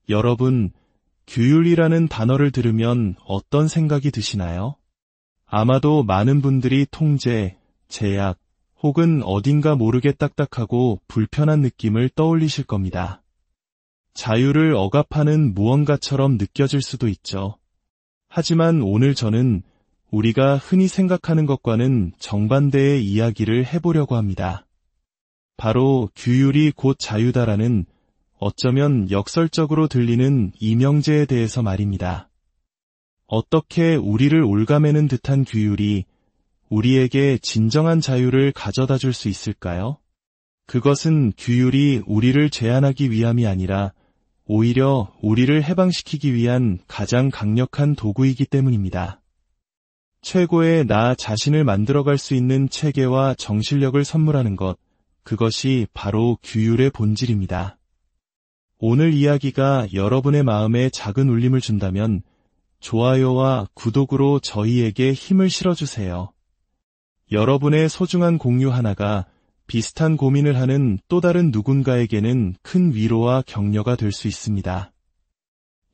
여러분, 규율이라는 단어를 들으면 어떤 생각이 드시나요? 아마도 많은 분들이 통제, 제약, 혹은 어딘가 모르게 딱딱하고 불편한 느낌을 떠올리실 겁니다. 자유를 억압하는 무언가처럼 느껴질 수도 있죠. 하지만 오늘 저는 우리가 흔히 생각하는 것과는 정반대의 이야기를 해보려고 합니다. 바로 규율이 곧 자유다라는 어쩌면 역설적으로 들리는 이명제에 대해서 말입니다. 어떻게 우리를 옭아매는 듯한 규율이 우리에게 진정한 자유를 가져다 줄 수 있을까요? 그것은 규율이 우리를 제한하기 위함이 아니라 오히려 우리를 해방시키기 위한 가장 강력한 도구이기 때문입니다. 최고의 나 자신을 만들어갈 수 있는 체계와 정신력을 선물하는 것, 그것이 바로 규율의 본질입니다. 오늘 이야기가 여러분의 마음에 작은 울림을 준다면 좋아요와 구독으로 저희에게 힘을 실어주세요. 여러분의 소중한 공유 하나가 비슷한 고민을 하는 또 다른 누군가에게는 큰 위로와 격려가 될 수 있습니다.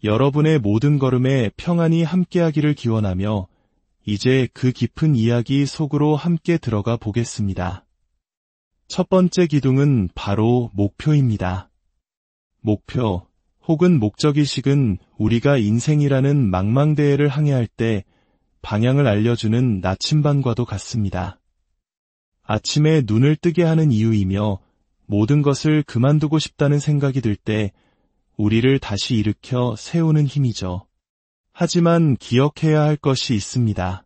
여러분의 모든 걸음에 평안이 함께하기를 기원하며 이제 그 깊은 이야기 속으로 함께 들어가 보겠습니다. 첫 번째 기둥은 바로 목표입니다. 목표 혹은 목적의식은 우리가 인생이라는 망망대해를 항해할 때 방향을 알려주는 나침반과도 같습니다. 아침에 눈을 뜨게 하는 이유이며 모든 것을 그만두고 싶다는 생각이 들 때 우리를 다시 일으켜 세우는 힘이죠. 하지만 기억해야 할 것이 있습니다.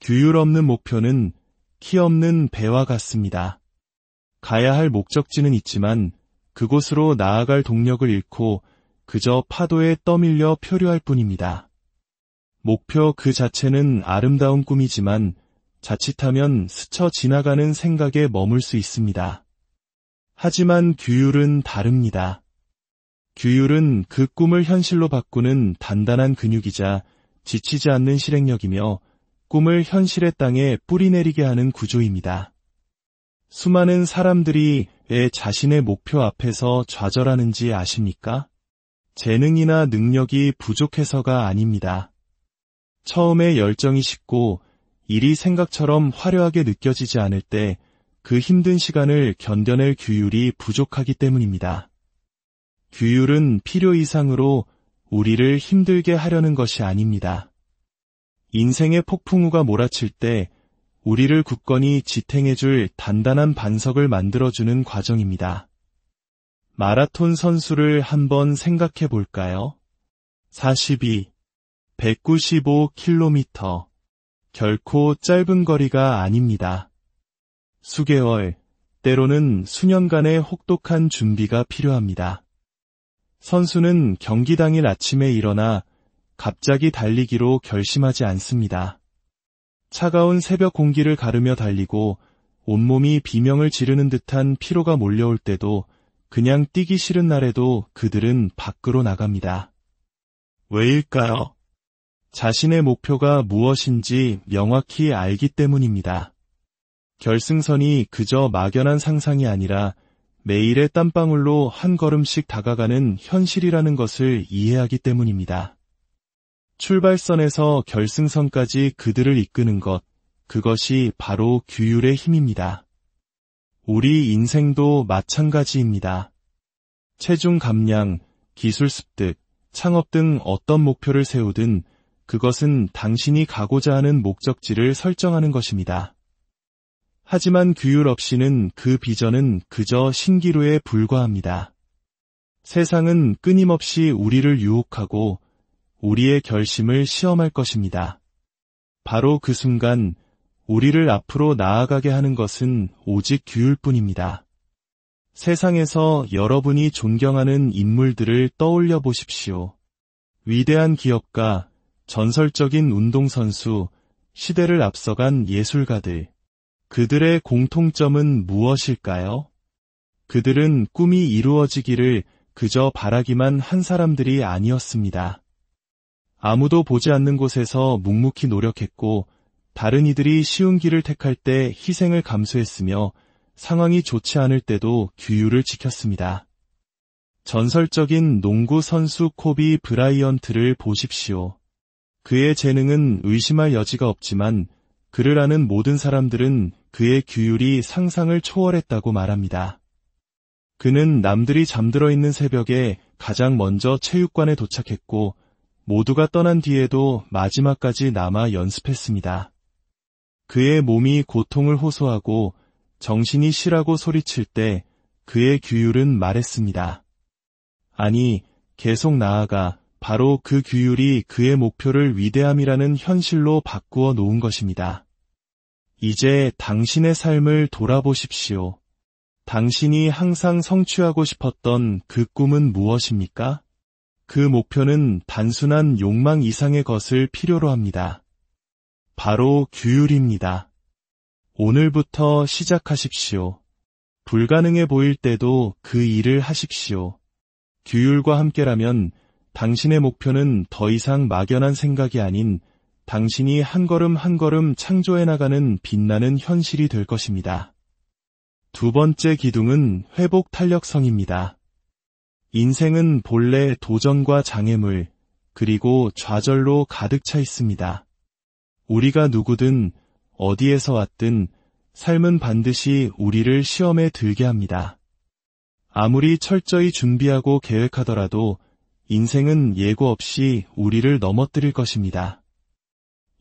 규율 없는 목표는 키 없는 배와 같습니다. 가야 할 목적지는 있지만 그곳으로 나아갈 동력을 잃고 그저 파도에 떠밀려 표류할 뿐입니다. 목표 그 자체는 아름다운 꿈이지만 자칫하면 스쳐 지나가는 생각에 머물 수 있습니다. 하지만 규율은 다릅니다. 규율은 그 꿈을 현실로 바꾸는 단단한 근육이자 지치지 않는 실행력이며 꿈을 현실의 땅에 뿌리내리게 하는 구조입니다. 수많은 사람들이 왜 자신의 목표 앞에서 좌절하는지 아십니까? 재능이나 능력이 부족해서가 아닙니다. 처음에 열정이 식고 일이 생각처럼 화려하게 느껴지지 않을 때 그 힘든 시간을 견뎌낼 규율이 부족하기 때문입니다. 규율은 필요 이상으로 우리를 힘들게 하려는 것이 아닙니다. 인생의 폭풍우가 몰아칠 때 우리를 굳건히 지탱해줄 단단한 반석을 만들어주는 과정입니다. 마라톤 선수를 한번 생각해 볼까요? 42, 195km. 결코 짧은 거리가 아닙니다. 수개월, 때로는 수년간의 혹독한 준비가 필요합니다. 선수는 경기 당일 아침에 일어나 갑자기 달리기로 결심하지 않습니다. 차가운 새벽 공기를 가르며 달리고 온몸이 비명을 지르는 듯한 피로가 몰려올 때도 그냥 뛰기 싫은 날에도 그들은 밖으로 나갑니다. 왜일까요? 자신의 목표가 무엇인지 명확히 알기 때문입니다. 결승선이 그저 막연한 상상이 아니라 매일의 땀방울로 한 걸음씩 다가가는 현실이라는 것을 이해하기 때문입니다. 출발선에서 결승선까지 그들을 이끄는 것, 그것이 바로 규율의 힘입니다. 우리 인생도 마찬가지입니다. 체중 감량, 기술 습득, 창업 등 어떤 목표를 세우든 그것은 당신이 가고자 하는 목적지를 설정하는 것입니다. 하지만 규율 없이는 그 비전은 그저 신기루에 불과합니다. 세상은 끊임없이 우리를 유혹하고 우리의 결심을 시험할 것입니다. 바로 그 순간 우리를 앞으로 나아가게 하는 것은 오직 규율뿐입니다. 세상에서 여러분이 존경하는 인물들을 떠올려 보십시오. 위대한 기업가, 전설적인 운동선수, 시대를 앞서간 예술가들. 그들의 공통점은 무엇일까요? 그들은 꿈이 이루어지기를 그저 바라기만 한 사람들이 아니었습니다. 아무도 보지 않는 곳에서 묵묵히 노력했고 다른 이들이 쉬운 길을 택할 때 희생을 감수했으며 상황이 좋지 않을 때도 규율을 지켰습니다. 전설적인 농구 선수 코비 브라이언트를 보십시오. 그의 재능은 의심할 여지가 없지만 그를 아는 모든 사람들은 그의 규율이 상상을 초월했다고 말합니다. 그는 남들이 잠들어 있는 새벽에 가장 먼저 체육관에 도착했고 모두가 떠난 뒤에도 마지막까지 남아 연습했습니다. 그의 몸이 고통을 호소하고 정신이 쉬라고 소리칠 때 그의 규율은 말했습니다. 아니, 계속 나아가 바로 그 규율이 그의 목표를 위대함이라는 현실로 바꾸어 놓은 것입니다. 이제 당신의 삶을 돌아보십시오. 당신이 항상 성취하고 싶었던 그 꿈은 무엇입니까? 그 목표는 단순한 욕망 이상의 것을 필요로 합니다. 바로 규율입니다. 오늘부터 시작하십시오. 불가능해 보일 때도 그 일을 하십시오. 규율과 함께라면 당신의 목표는 더 이상 막연한 생각이 아닌 당신이 한 걸음 한 걸음 창조해 나가는 빛나는 현실이 될 것입니다. 두 번째 기둥은 회복 탄력성입니다. 인생은 본래 도전과 장애물, 그리고 좌절로 가득 차 있습니다. 우리가 누구든 어디에서 왔든 삶은 반드시 우리를 시험에 들게 합니다. 아무리 철저히 준비하고 계획하더라도 인생은 예고 없이 우리를 넘어뜨릴 것입니다.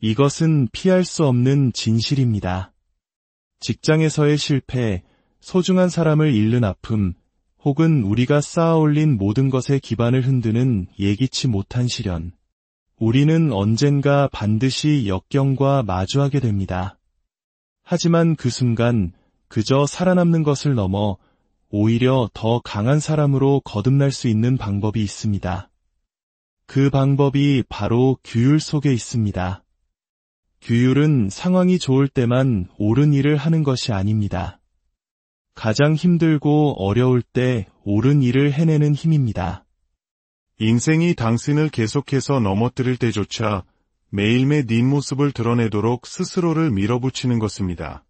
이것은 피할 수 없는 진실입니다. 직장에서의 실패, 소중한 사람을 잃는 아픔, 혹은 우리가 쌓아올린 모든 것의 기반을 흔드는 예기치 못한 시련. 우리는 언젠가 반드시 역경과 마주하게 됩니다. 하지만 그 순간 그저 살아남는 것을 넘어 오히려 더 강한 사람으로 거듭날 수 있는 방법이 있습니다. 그 방법이 바로 규율 속에 있습니다. 규율은 상황이 좋을 때만 옳은 일을 하는 것이 아닙니다. 가장 힘들고 어려울 때 옳은 일을 해내는 힘입니다. 인생이 당신을 계속해서 넘어뜨릴 때조차 매일매일 네 모습을 드러내도록 스스로를 밀어붙이는 것입니다.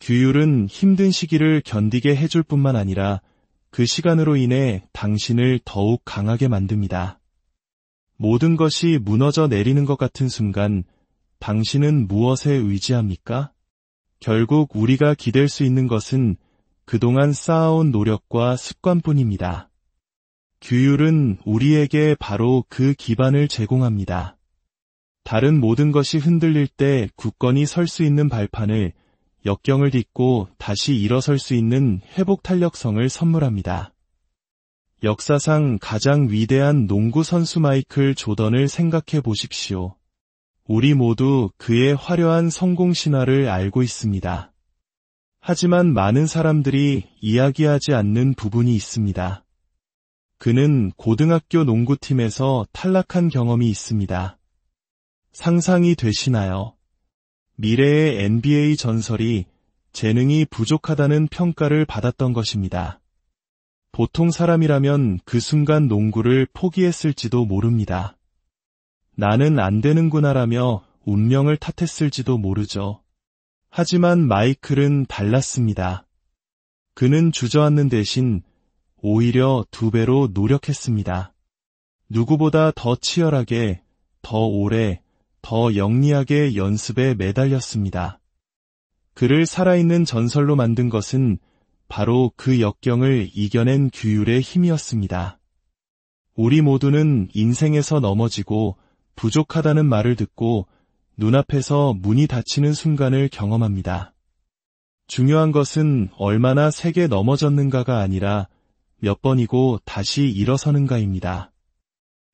규율은 힘든 시기를 견디게 해줄 뿐만 아니라 그 시간으로 인해 당신을 더욱 강하게 만듭니다. 모든 것이 무너져 내리는 것 같은 순간 당신은 무엇에 의지합니까? 결국 우리가 기댈 수 있는 것은 그동안 쌓아온 노력과 습관뿐입니다. 규율은 우리에게 바로 그 기반을 제공합니다. 다른 모든 것이 흔들릴 때 굳건히 설 수 있는 발판을, 역경을 딛고 다시 일어설 수 있는 회복 탄력성을 선물합니다. 역사상 가장 위대한 농구 선수 마이클 조던을 생각해 보십시오. 우리 모두 그의 화려한 성공 신화를 알고 있습니다. 하지만 많은 사람들이 이야기하지 않는 부분이 있습니다. 그는 고등학교 농구팀에서 탈락한 경험이 있습니다. 상상이 되시나요? 미래의 NBA 전설이 재능이 부족하다는 평가를 받았던 것입니다. 보통 사람이라면 그 순간 농구를 포기했을지도 모릅니다. 나는 안 되는구나라며 운명을 탓했을지도 모르죠. 하지만 마이클은 달랐습니다. 그는 주저앉는 대신 오히려 2배로 노력했습니다. 누구보다 더 치열하게, 더 오래, 더 영리하게 연습에 매달렸습니다. 그를 살아있는 전설로 만든 것은 바로 그 역경을 이겨낸 규율의 힘이었습니다. 우리 모두는 인생에서 넘어지고 부족하다는 말을 듣고 눈앞에서 문이 닫히는 순간을 경험합니다. 중요한 것은 얼마나 세게 넘어졌는가가 아니라 몇 번이고 다시 일어서는가입니다.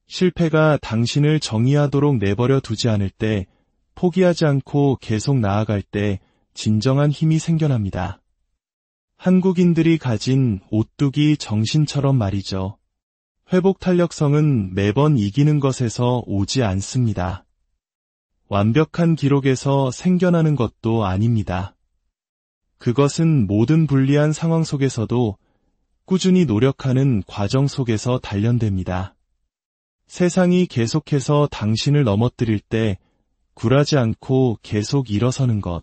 실패가 당신을 정의하도록 내버려 두지 않을 때, 포기하지 않고 계속 나아갈 때 진정한 힘이 생겨납니다. 한국인들이 가진 오뚜기 정신처럼 말이죠. 회복 탄력성은 매번 이기는 것에서 오지 않습니다. 완벽한 기록에서 생겨나는 것도 아닙니다. 그것은 모든 불리한 상황 속에서도 꾸준히 노력하는 과정 속에서 단련됩니다. 세상이 계속해서 당신을 넘어뜨릴 때 굴하지 않고 계속 일어서는 것.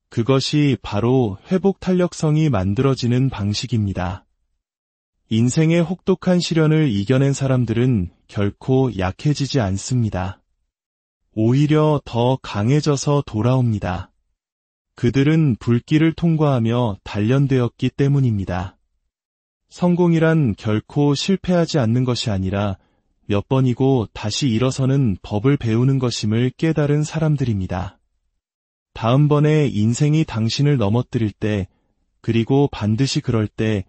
그것이 바로 회복 탄력성이 만들어지는 방식입니다. 인생의 혹독한 시련을 이겨낸 사람들은 결코 약해지지 않습니다. 오히려 더 강해져서 돌아옵니다. 그들은 불길을 통과하며 단련되었기 때문입니다. 성공이란 결코 실패하지 않는 것이 아니라 몇 번이고 다시 일어서는 법을 배우는 것임을 깨달은 사람들입니다. 다음번에 인생이 당신을 넘어뜨릴 때, 그리고 반드시 그럴 때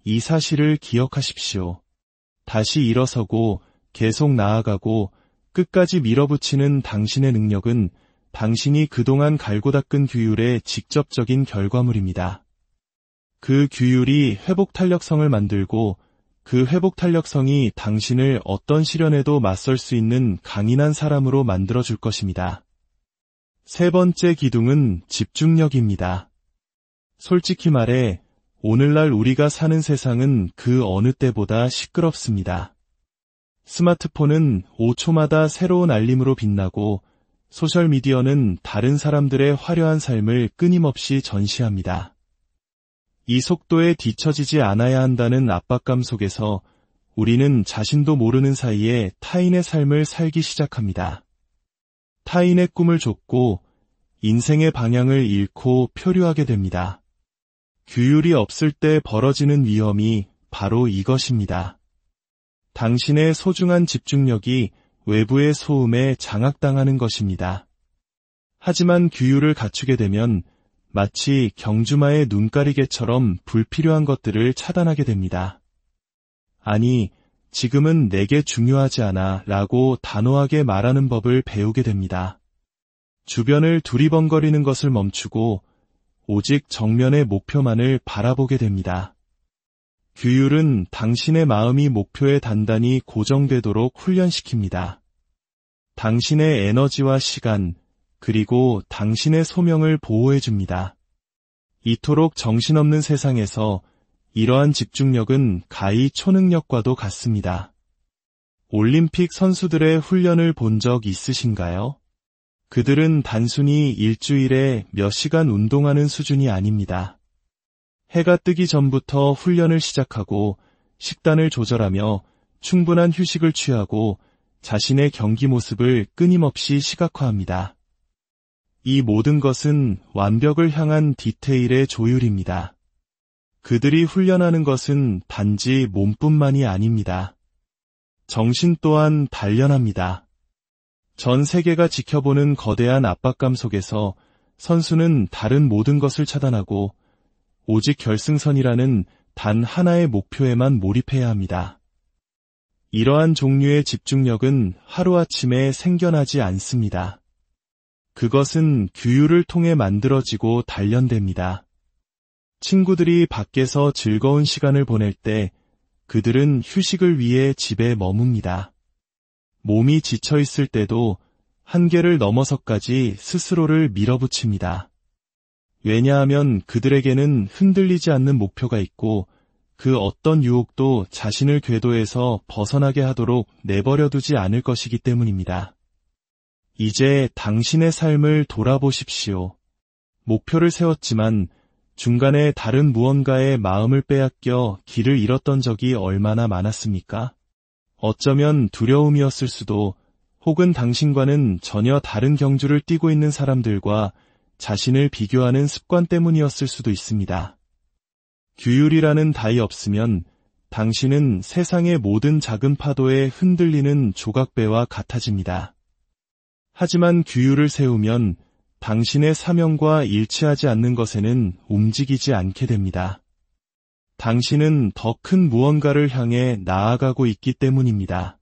이 사실을 기억하십시오. 다시 일어서고 계속 나아가고 끝까지 밀어붙이는 당신의 능력은 당신이 그동안 갈고 닦은 규율의 직접적인 결과물입니다. 그 규율이 회복 탄력성을 만들고 그 회복 탄력성이 당신을 어떤 시련에도 맞설 수 있는 강인한 사람으로 만들어줄 것입니다. 세 번째 기둥은 집중력입니다. 솔직히 말해 오늘날 우리가 사는 세상은 그 어느 때보다 시끄럽습니다. 스마트폰은 5초마다 새로운 알림으로 빛나고 소셜미디어는 다른 사람들의 화려한 삶을 끊임없이 전시합니다. 이 속도에 뒤처지지 않아야 한다는 압박감 속에서 우리는 자신도 모르는 사이에 타인의 삶을 살기 시작합니다. 타인의 꿈을 좇고 인생의 방향을 잃고 표류하게 됩니다. 규율이 없을 때 벌어지는 위험이 바로 이것입니다. 당신의 소중한 집중력이 외부의 소음에 장악당하는 것입니다. 하지만 규율을 갖추게 되면 마치 경주마의 눈가리개처럼 불필요한 것들을 차단하게 됩니다. 아니, 지금은 내게 중요하지 않아 라고 단호하게 말하는 법을 배우게 됩니다. 주변을 두리번거리는 것을 멈추고 오직 정면의 목표만을 바라보게 됩니다. 규율은 당신의 마음이 목표에 단단히 고정되도록 훈련시킵니다. 당신의 에너지와 시간, 그리고 당신의 소명을 보호해줍니다. 이토록 정신없는 세상에서 이러한 집중력은 가히 초능력과도 같습니다. 올림픽 선수들의 훈련을 본 적 있으신가요? 그들은 단순히 일주일에 몇 시간 운동하는 수준이 아닙니다. 해가 뜨기 전부터 훈련을 시작하고 식단을 조절하며 충분한 휴식을 취하고 자신의 경기 모습을 끊임없이 시각화합니다. 이 모든 것은 완벽을 향한 디테일의 조율입니다. 그들이 훈련하는 것은 단지 몸뿐만이 아닙니다. 정신 또한 단련합니다. 전 세계가 지켜보는 거대한 압박감 속에서 선수는 다른 모든 것을 차단하고 오직 결승선이라는 단 하나의 목표에만 몰입해야 합니다. 이러한 종류의 집중력은 하루아침에 생겨나지 않습니다. 그것은 규율을 통해 만들어지고 단련됩니다. 친구들이 밖에서 즐거운 시간을 보낼 때 그들은 휴식을 위해 집에 머뭅니다. 몸이 지쳐있을 때도 한계를 넘어서까지 스스로를 밀어붙입니다. 왜냐하면 그들에게는 흔들리지 않는 목표가 있고 그 어떤 유혹도 자신을 궤도에서 벗어나게 하도록 내버려두지 않을 것이기 때문입니다. 이제 당신의 삶을 돌아보십시오. 목표를 세웠지만 중간에 다른 무언가에 마음을 빼앗겨 길을 잃었던 적이 얼마나 많았습니까? 어쩌면 두려움이었을 수도, 혹은 당신과는 전혀 다른 경주를 뛰고 있는 사람들과 자신을 비교하는 습관 때문이었을 수도 있습니다. 규율이라는 다이 없으면 당신은 세상의 모든 작은 파도에 흔들리는 조각배와 같아집니다. 하지만 규율을 세우면 당신의 사명과 일치하지 않는 것에는 움직이지 않게 됩니다. 당신은 더 큰 무언가를 향해 나아가고 있기 때문입니다.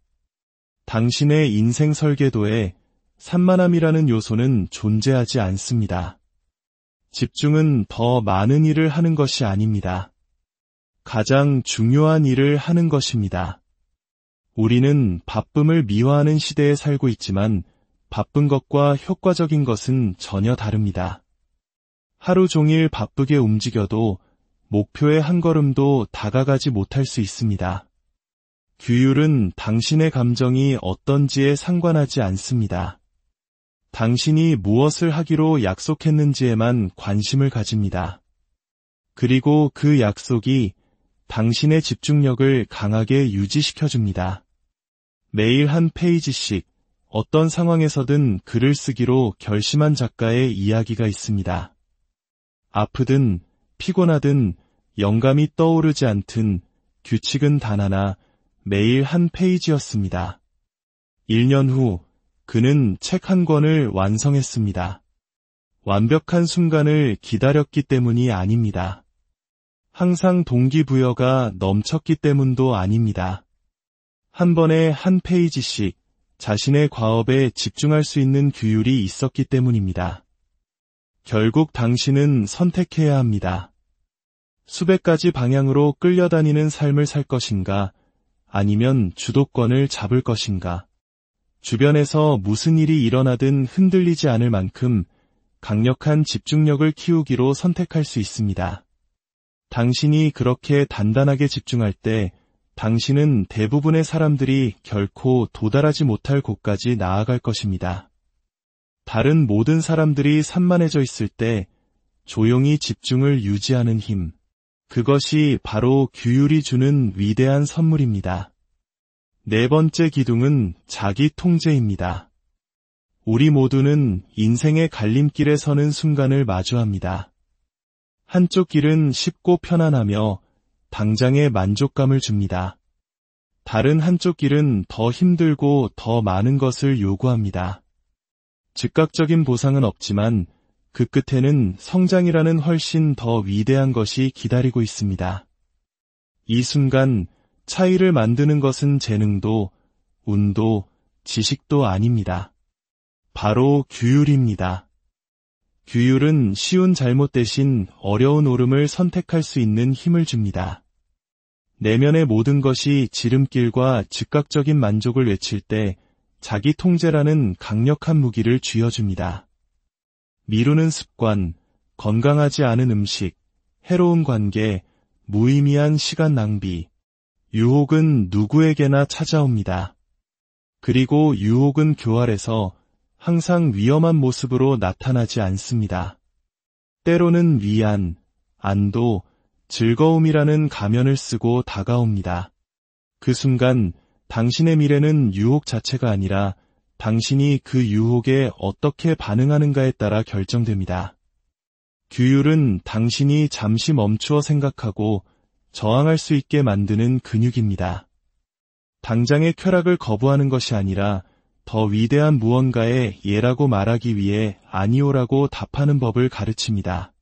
당신의 인생 설계도에 산만함이라는 요소는 존재하지 않습니다. 집중은 더 많은 일을 하는 것이 아닙니다. 가장 중요한 일을 하는 것입니다. 우리는 바쁨을 미화하는 시대에 살고 있지만 바쁜 것과 효과적인 것은 전혀 다릅니다. 하루 종일 바쁘게 움직여도 목표의 한 걸음도 다가가지 못할 수 있습니다. 규율은 당신의 감정이 어떤지에 상관하지 않습니다. 당신이 무엇을 하기로 약속했는지에만 관심을 가집니다. 그리고 그 약속이 당신의 집중력을 강하게 유지시켜줍니다. 매일 한 페이지씩 어떤 상황에서든 글을 쓰기로 결심한 작가의 이야기가 있습니다. 아프든 피곤하든 영감이 떠오르지 않든 규칙은 단 하나, 매일 한 페이지였습니다. 1년 후 그는 책 한 권을 완성했습니다. 완벽한 순간을 기다렸기 때문이 아닙니다. 항상 동기부여가 넘쳤기 때문도 아닙니다. 한 번에 한 페이지씩 자신의 과업에 집중할 수 있는 규율이 있었기 때문입니다. 결국 당신은 선택해야 합니다. 수백 가지 방향으로 끌려다니는 삶을 살 것인가, 아니면 주도권을 잡을 것인가. 주변에서 무슨 일이 일어나든 흔들리지 않을 만큼 강력한 집중력을 키우기로 선택할 수 있습니다. 당신이 그렇게 단단하게 집중할 때 당신은 대부분의 사람들이 결코 도달하지 못할 곳까지 나아갈 것입니다. 다른 모든 사람들이 산만해져 있을 때 조용히 집중을 유지하는 힘, 그것이 바로 규율이 주는 위대한 선물입니다. 네 번째 기둥은 자기 통제입니다. 우리 모두는 인생의 갈림길에 서는 순간을 마주합니다. 한쪽 길은 쉽고 편안하며 당장의 만족감을 줍니다. 다른 한쪽 길은 더 힘들고 더 많은 것을 요구합니다. 즉각적인 보상은 없지만 그 끝에는 성장이라는 훨씬 더 위대한 것이 기다리고 있습니다. 이 순간 차이를 만드는 것은 재능도, 운도, 지식도 아닙니다. 바로 규율입니다. 규율은 쉬운 잘못 대신 어려운 옳음을 선택할 수 있는 힘을 줍니다. 내면의 모든 것이 지름길과 즉각적인 만족을 외칠 때 자기 통제라는 강력한 무기를 쥐어줍니다. 미루는 습관, 건강하지 않은 음식, 해로운 관계, 무의미한 시간 낭비, 유혹은 누구에게나 찾아옵니다. 그리고 유혹은 교활해서 항상 위험한 모습으로 나타나지 않습니다. 때로는 위안, 안도, 즐거움이라는 가면을 쓰고 다가옵니다. 그 순간 당신의 미래는 유혹 자체가 아니라 당신이 그 유혹에 어떻게 반응하는가에 따라 결정됩니다. 규율은 당신이 잠시 멈추어 생각하고 저항할 수 있게 만드는 근육입니다. 당장의 쾌락을 거부하는 것이 아니라 더 위대한 무언가에 예라고 말하기 위해 아니오라고 답하는 법을 가르칩니다.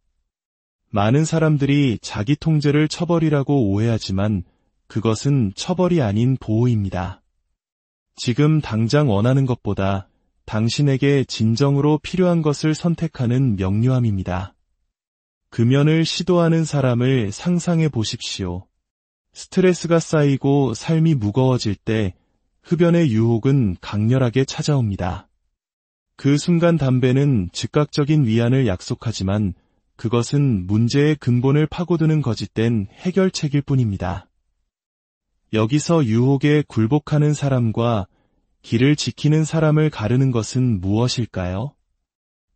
많은 사람들이 자기 통제를 처벌이라고 오해하지만 그것은 처벌이 아닌 보호입니다. 지금 당장 원하는 것보다 당신에게 진정으로 필요한 것을 선택하는 명료함입니다. 금연을 시도하는 사람을 상상해 보십시오. 스트레스가 쌓이고 삶이 무거워질 때 흡연의 유혹은 강렬하게 찾아옵니다. 그 순간 담배는 즉각적인 위안을 약속하지만 그것은 문제의 근본을 파고드는 거짓된 해결책일 뿐입니다. 여기서 유혹에 굴복하는 사람과 길을 지키는 사람을 가르는 것은 무엇일까요?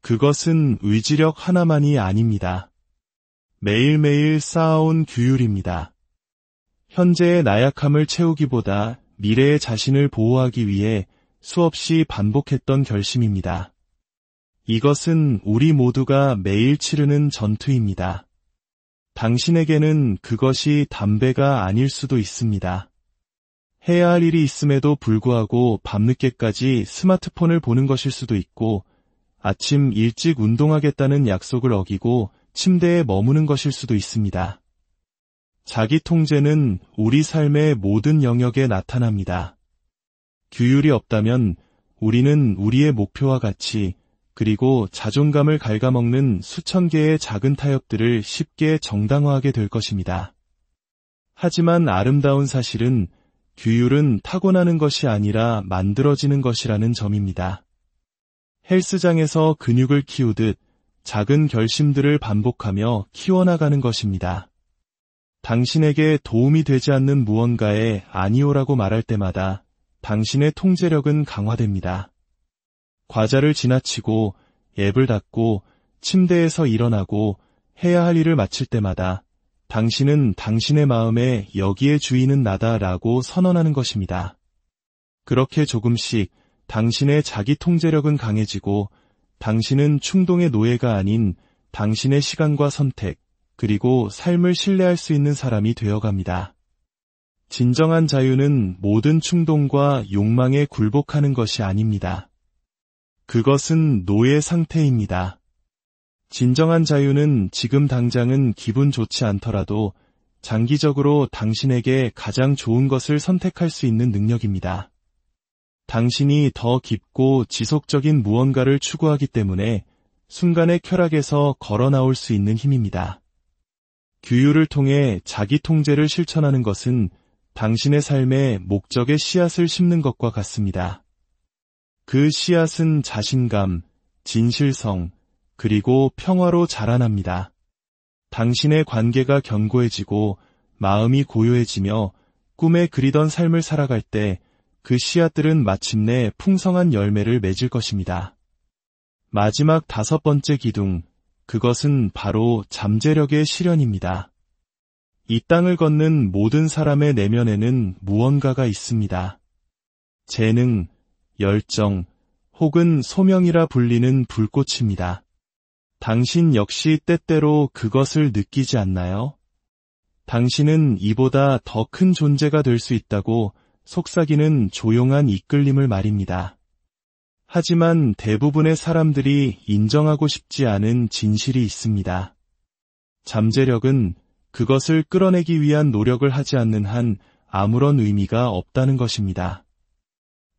그것은 의지력 하나만이 아닙니다. 매일매일 쌓아온 규율입니다. 현재의 나약함을 채우기보다 미래의 자신을 보호하기 위해 수없이 반복했던 결심입니다. 이것은 우리 모두가 매일 치르는 전투입니다. 당신에게는 그것이 담배가 아닐 수도 있습니다. 해야 할 일이 있음에도 불구하고 밤늦게까지 스마트폰을 보는 것일 수도 있고, 아침 일찍 운동하겠다는 약속을 어기고 침대에 머무는 것일 수도 있습니다. 자기 통제는 우리 삶의 모든 영역에 나타납니다. 규율이 없다면 우리는 우리의 목표와 가치, 그리고 자존감을 갉아먹는 수천 개의 작은 타협들을 쉽게 정당화하게 될 것입니다. 하지만 아름다운 사실은 규율은 타고나는 것이 아니라 만들어지는 것이라는 점입니다. 헬스장에서 근육을 키우듯 작은 결심들을 반복하며 키워나가는 것입니다. 당신에게 도움이 되지 않는 무언가에 아니오라고 말할 때마다 당신의 통제력은 강화됩니다. 과자를 지나치고 앱을 닫고 침대에서 일어나고 해야 할 일을 마칠 때마다 당신은 당신의 마음에 여기에 주인은 나다라고 선언하는 것입니다. 그렇게 조금씩 당신의 자기 통제력은 강해지고 당신은 충동의 노예가 아닌 당신의 시간과 선택, 그리고 삶을 신뢰할 수 있는 사람이 되어갑니다. 진정한 자유는 모든 충동과 욕망에 굴복하는 것이 아닙니다. 그것은 노예 상태입니다. 진정한 자유는 지금 당장은 기분 좋지 않더라도 장기적으로 당신에게 가장 좋은 것을 선택할 수 있는 능력입니다. 당신이 더 깊고 지속적인 무언가를 추구하기 때문에 순간의 쾌락에서 걸어 나올 수 있는 힘입니다. 규율을 통해 자기 통제를 실천하는 것은 당신의 삶에 목적의 씨앗을 심는 것과 같습니다. 그 씨앗은 자신감, 진실성, 그리고 평화로 자라납니다. 당신의 관계가 견고해지고 마음이 고요해지며 꿈에 그리던 삶을 살아갈 때 그 씨앗들은 마침내 풍성한 열매를 맺을 것입니다. 마지막 5번째 기둥, 그것은 바로 잠재력의 실현입니다. 이 땅을 걷는 모든 사람의 내면에는 무언가가 있습니다. 재능, 열정, 혹은 소명이라 불리는 불꽃입니다. 당신 역시 때때로 그것을 느끼지 않나요? 당신은 이보다 더 큰 존재가 될 수 있다고 속삭이는 조용한 이끌림을 말입니다. 하지만 대부분의 사람들이 인정하고 싶지 않은 진실이 있습니다. 잠재력은 그것을 끌어내기 위한 노력을 하지 않는 한 아무런 의미가 없다는 것입니다.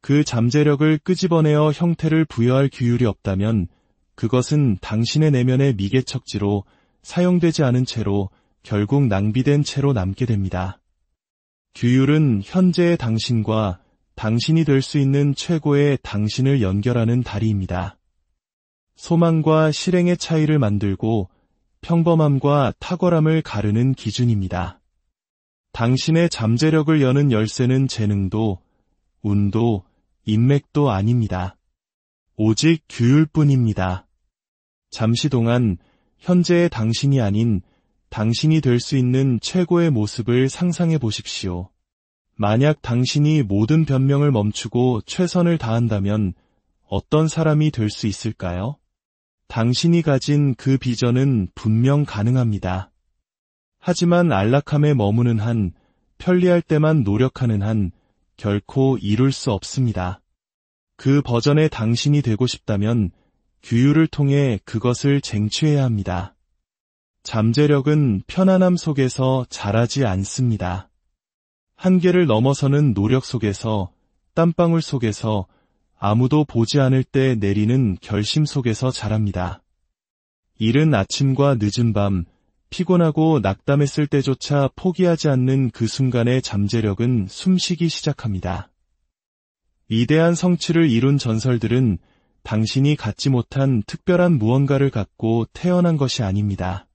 그 잠재력을 끄집어내어 형태를 부여할 규율이 없다면 그것은 당신의 내면의 미개척지로 사용되지 않은 채로 결국 낭비된 채로 남게 됩니다. 규율은 현재의 당신과 당신이 될 수 있는 최고의 당신을 연결하는 다리입니다. 소망과 실행의 차이를 만들고 평범함과 탁월함을 가르는 기준입니다. 당신의 잠재력을 여는 열쇠는 재능도, 운도, 인맥도 아닙니다. 오직 규율뿐입니다. 잠시 동안 현재의 당신이 아닌 당신이 될 수 있는 최고의 모습을 상상해 보십시오. 만약 당신이 모든 변명을 멈추고 최선을 다한다면 어떤 사람이 될 수 있을까요? 당신이 가진 그 비전은 분명 가능합니다. 하지만 안락함에 머무는 한, 편리할 때만 노력하는 한, 결코 이룰 수 없습니다. 그 버전의 당신이 되고 싶다면 규율을 통해 그것을 쟁취해야 합니다. 잠재력은 편안함 속에서 자라지 않습니다. 한계를 넘어서는 노력 속에서, 땀방울 속에서, 아무도 보지 않을 때 내리는 결심 속에서 자랍니다. 이른 아침과 늦은 밤, 피곤하고 낙담했을 때조차 포기하지 않는 그 순간의 잠재력은 숨쉬기 시작합니다. 위대한 성취를 이룬 전설들은 당신이 갖지 못한 특별한 무언가를 갖고 태어난 것이 아닙니다.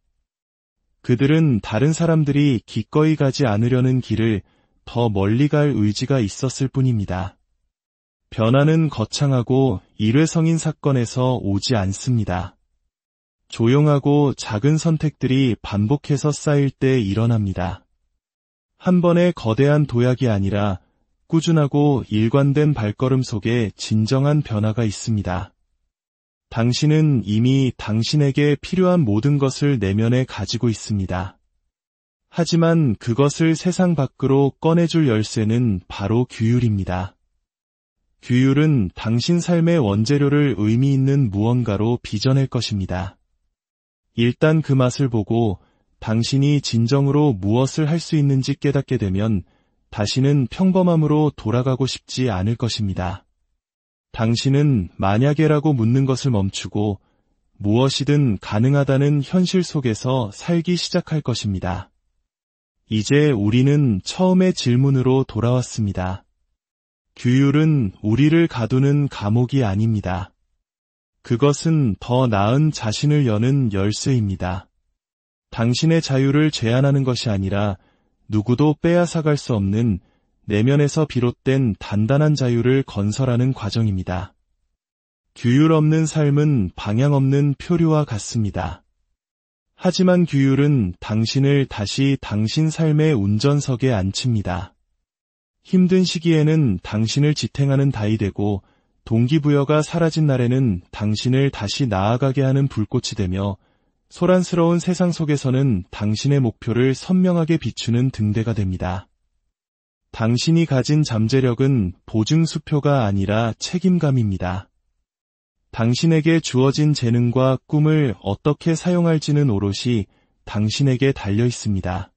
그들은 다른 사람들이 기꺼이 가지 않으려는 길을 더 멀리 갈 의지가 있었을 뿐입니다. 변화는 거창하고 일회성인 사건에서 오지 않습니다. 조용하고 작은 선택들이 반복해서 쌓일 때 일어납니다. 한 번의 거대한 도약이 아니라 꾸준하고 일관된 발걸음 속에 진정한 변화가 있습니다. 당신은 이미 당신에게 필요한 모든 것을 내면에 가지고 있습니다. 하지만 그것을 세상 밖으로 꺼내줄 열쇠는 바로 규율입니다. 규율은 당신 삶의 원재료를 의미 있는 무언가로 빚어낼 것입니다. 일단 그 맛을 보고 당신이 진정으로 무엇을 할 수 있는지 깨닫게 되면 다시는 평범함으로 돌아가고 싶지 않을 것입니다. 당신은 만약에라고 묻는 것을 멈추고 무엇이든 가능하다는 현실 속에서 살기 시작할 것입니다. 이제 우리는 처음의 질문으로 돌아왔습니다. 규율은 우리를 가두는 감옥이 아닙니다. 그것은 더 나은 자신을 여는 열쇠입니다. 당신의 자유를 제한하는 것이 아니라 누구도 빼앗아갈 수 없는 내면에서 비롯된 단단한 자유를 건설하는 과정입니다. 규율 없는 삶은 방향 없는 표류와 같습니다. 하지만 규율은 당신을 다시 당신 삶의 운전석에 앉힙니다. 힘든 시기에는 당신을 지탱하는 다이 되고 동기부여가 사라진 날에는 당신을 다시 나아가게 하는 불꽃이 되며 소란스러운 세상 속에서는 당신의 목표를 선명하게 비추는 등대가 됩니다. 당신이 가진 잠재력은 보증수표가 아니라 책임감입니다. 당신에게 주어진 재능과 꿈을 어떻게 사용할지는 오롯이 당신에게 달려 있습니다.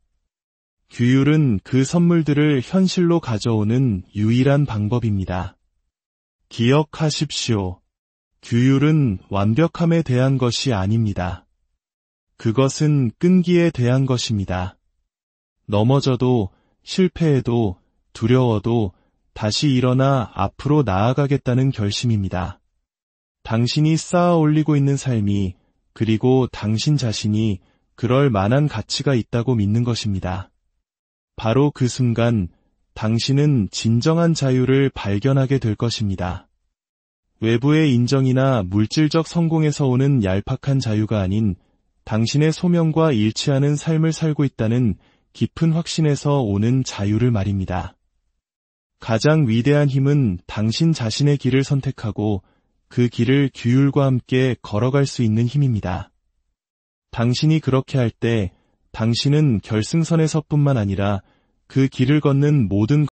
규율은 그 선물들을 현실로 가져오는 유일한 방법입니다. 기억하십시오. 규율은 완벽함에 대한 것이 아닙니다. 그것은 끈기에 대한 것입니다. 넘어져도 실패해도 두려워도 다시 일어나 앞으로 나아가겠다는 결심입니다. 당신이 쌓아 올리고 있는 삶이 그리고 당신 자신이 그럴 만한 가치가 있다고 믿는 것입니다. 바로 그 순간 당신은 진정한 자유를 발견하게 될 것입니다. 외부의 인정이나 물질적 성공에서 오는 얄팍한 자유가 아닌 당신의 소명과 일치하는 삶을 살고 있다는 깊은 확신에서 오는 자유를 말입니다. 가장 위대한 힘은 당신 자신의 길을 선택하고 그 길을 규율과 함께 걸어갈 수 있는 힘입니다. 당신이 그렇게 할 때 당신은 결승선에서뿐만 아니라 그 길을 걷는 모든